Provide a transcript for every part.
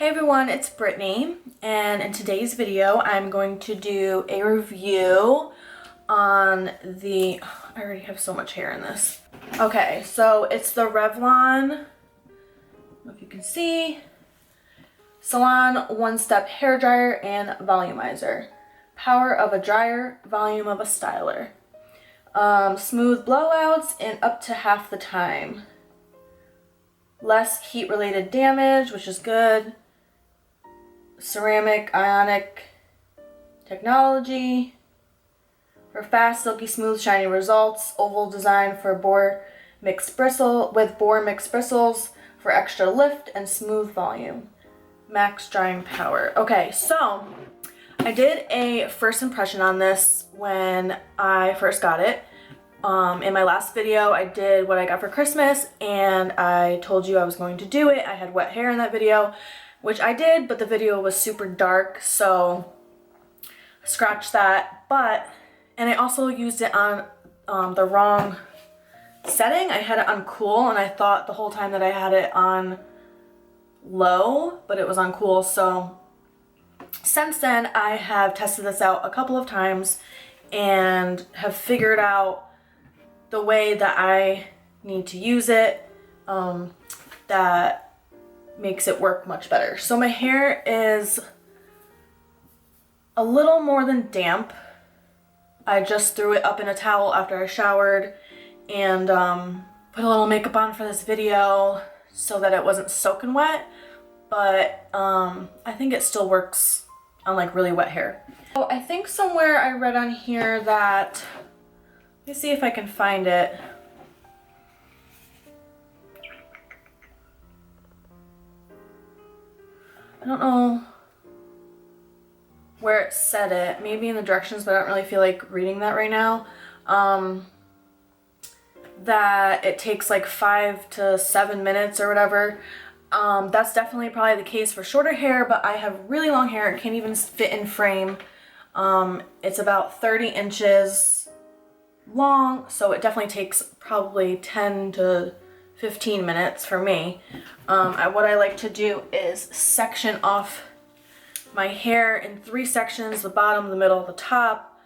Hey everyone, it's Brittany, and in today's video I'm going to do a review on the, I already have so much hair in this. Okay, so it's the Revlon, I don't know if you can see, Salon one-step hair dryer and volumizer. Power of a dryer, volume of a styler. Smooth blowouts in up to half the time. Less heat-related damage, which is good. Ceramic ionic technology for fast, silky, smooth, shiny results. Oval design for boar mixed bristles for extra lift and smooth volume. Max drying power. Okay, so I did a first impression on this when I first got it. In my last video, I did what I got for Christmas, and I told you I was going to do it. I had wet hair in that video, which I did, but the video was super dark, so scratch that. And I also used it on the wrong setting. I had it on cool, and I thought the whole time that I had it on low, but it was on cool. So since then, I have tested this out a couple of times and have figured out the way that I need to use it that makes it work much better. So my hair is a little more than damp. I just threw it up in a towel after I showered and put a little makeup on for this video so that it wasn't soaking wet, but I think it still works on like really wet hair. So I think somewhere I read on here that, let me see if I can find it. I don't know where it said it, maybe in the directions, but I don't really feel like reading that right now. That it takes like 5 to 7 minutes or whatever. That's definitely probably the case for shorter hair, but I have really long hair. It can't even fit in frame. It's about 30 inches long, so it definitely takes probably 10 to 15 minutes for me. What I like to do is section off my hair in 3 sections, the bottom, the middle, the top,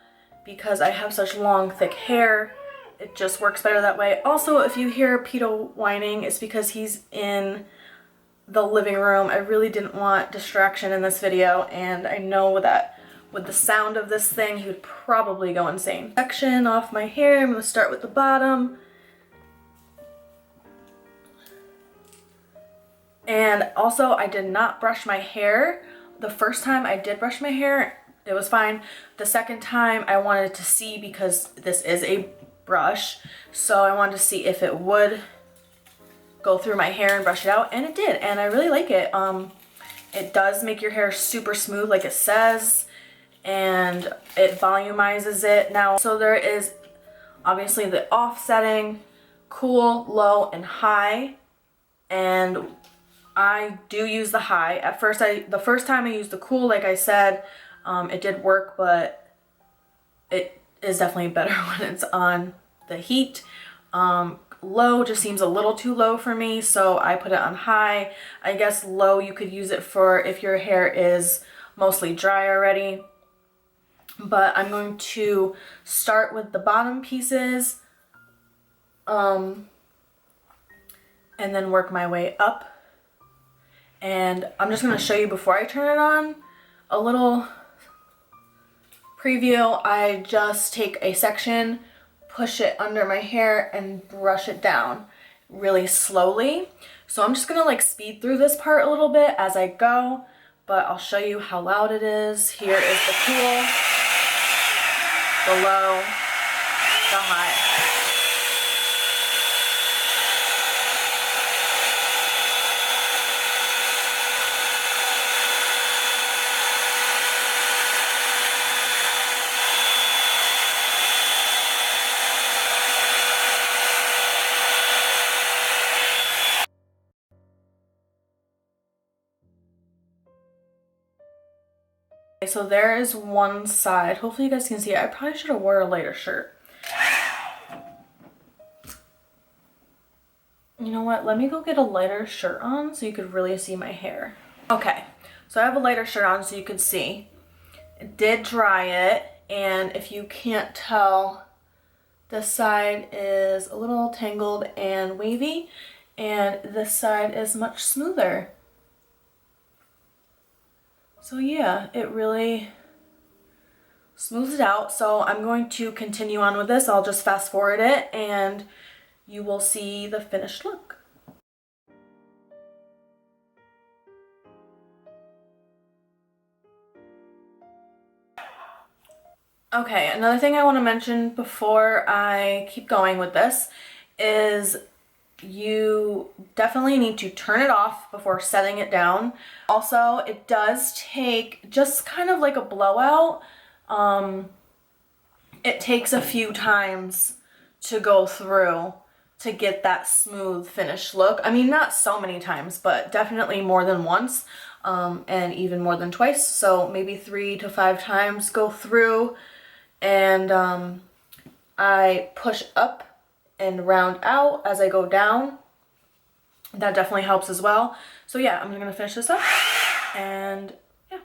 because I have such long, thick hair. It just works better that way. Also, if you hear Pito whining, it's because he's in the living room. I really didn't want distraction in this video, and I know that with the sound of this thing, he would probably go insane. Section off my hair. I'm going to start with the bottom. And also, I did not brush my hair. The first time I did brush my hair, it was fine. The second time I wanted to see, because this is a brush, so I wanted to see if it would go through my hair and brush it out, and it did, and I really like it. It does make your hair super smooth like it says, and it volumizes it. Now, so there is obviously the off setting, cool, low, and high, and I do use the high. At first, the first time I used the cool, like I said, it did work, but it is definitely better when it's on the heat. Low just seems a little too low for me, so I put it on high. I guess low you could use it for if your hair is mostly dry already. But I'm going to start with the bottom pieces and then work my way up. And I'm just going to show you before I turn it on a little preview. I just take a section, push it under my hair, and brush it down really slowly. So I'm just going to like speed through this part a little bit as I go, but I'll show you how loud it is. Here is the cool, the low, the high. Okay, so there is one side. Hopefully you guys can see it. I probably should have wore a lighter shirt. You know what? Let me go get a lighter shirt on so you could really see my hair. Okay, so I have a lighter shirt on so you can see. It did dry it, and if you can't tell, this side is a little tangled and wavy, and this side is much smoother. So yeah, it really smooths it out. So I'm going to continue on with this. I'll just fast forward it and you will see the finished look. Okay, another thing I want to mention before I keep going with this is you definitely need to turn it off before setting it down. Also, it does take just kind of like a blowout. It takes a few times to go through to get that smooth finished look. I mean, not so many times, but definitely more than once, and even more than twice. So maybe 3 to 5 times go through, and I push up and round out as I go down. That definitely helps as well. So yeah, I'm gonna finish this up and yeah.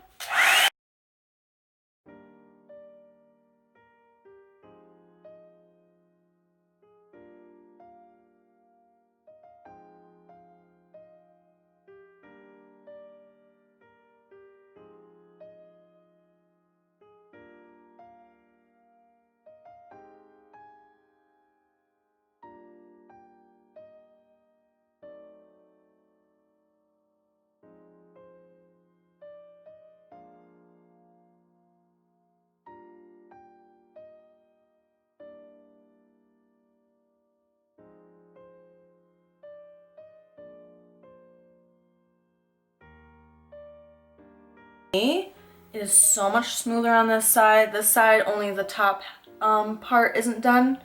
It is so much smoother on this side. This side, only the top part isn't done.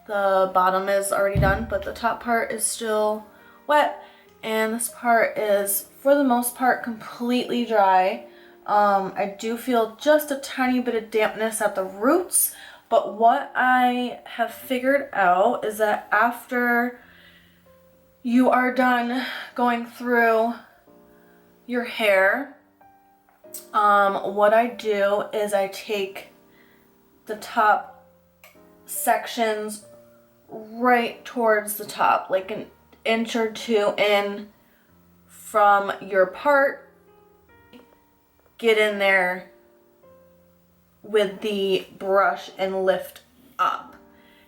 The bottom is already done, but the top part is still wet. And this part is, for the most part, completely dry. I do feel just a tiny bit of dampness at the roots, but what I have figured out is that after you are done going through your hair, what I do is I take the top sections right towards the top, like an inch or 2 in from your part. Get in there with the brush and lift up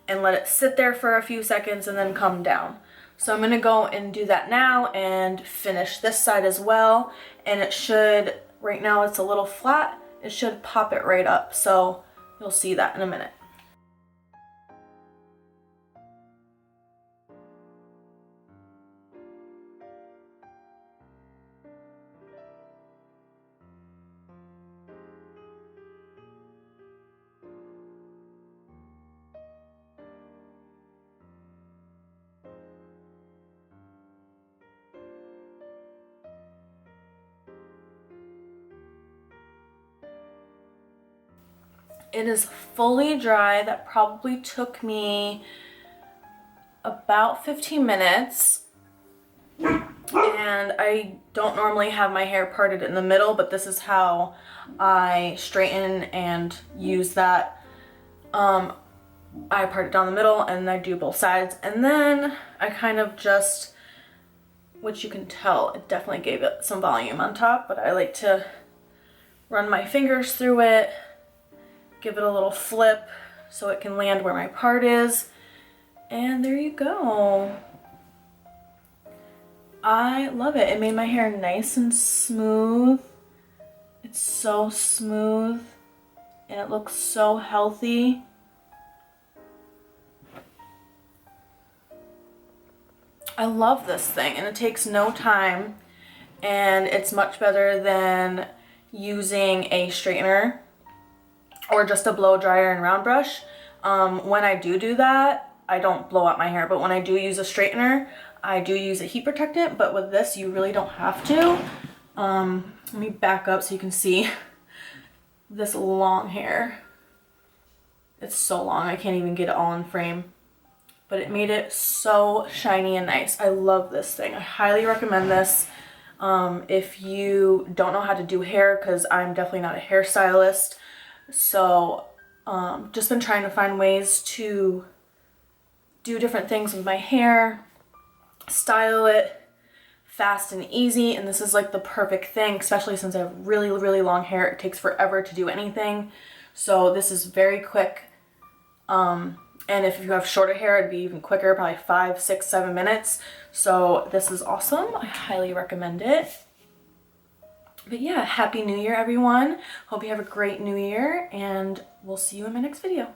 and let it sit there for a few seconds and then come down. So I'm gonna go and do that now and finish this side as well. And it should, right now it's a little flat, it should pop it right up. So you'll see that in a minute. It is fully dry. That probably took me about 15 minutes. And I don't normally have my hair parted in the middle, but this is how I straighten and use that. I part it down the middle and I do both sides. And then I kind of just, which you can tell, it definitely gave it some volume on top, but I like to run my fingers through it, give it a little flip so it can land where my part is, and there you go. I love it. It made my hair nice and smooth. It's so smooth and it looks so healthy. I love this thing, and it takes no time, and it's much better than using a straightener or just a blow dryer and round brush. When I do that, I don't blow out my hair, but when I do use a straightener, I do use a heat protectant, but with this, you really don't have to. Let me back up so you can see this long hair. It's so long, I can't even get it all in frame, but it made it so shiny and nice. I love this thing. I highly recommend this. If you don't know how to do hair, because I'm definitely not a hairstylist, so just been trying to find ways to do different things with my hair, style it fast and easy, and this is like the perfect thing, especially since I have really, really long hair. It takes forever to do anything, so this is very quick. And if you have shorter hair, it'd be even quicker, probably 5, 6, 7 minutes. So this is awesome. I highly recommend it. But yeah, Happy New Year, everyone. Hope you have a great new year, and we'll see you in my next video.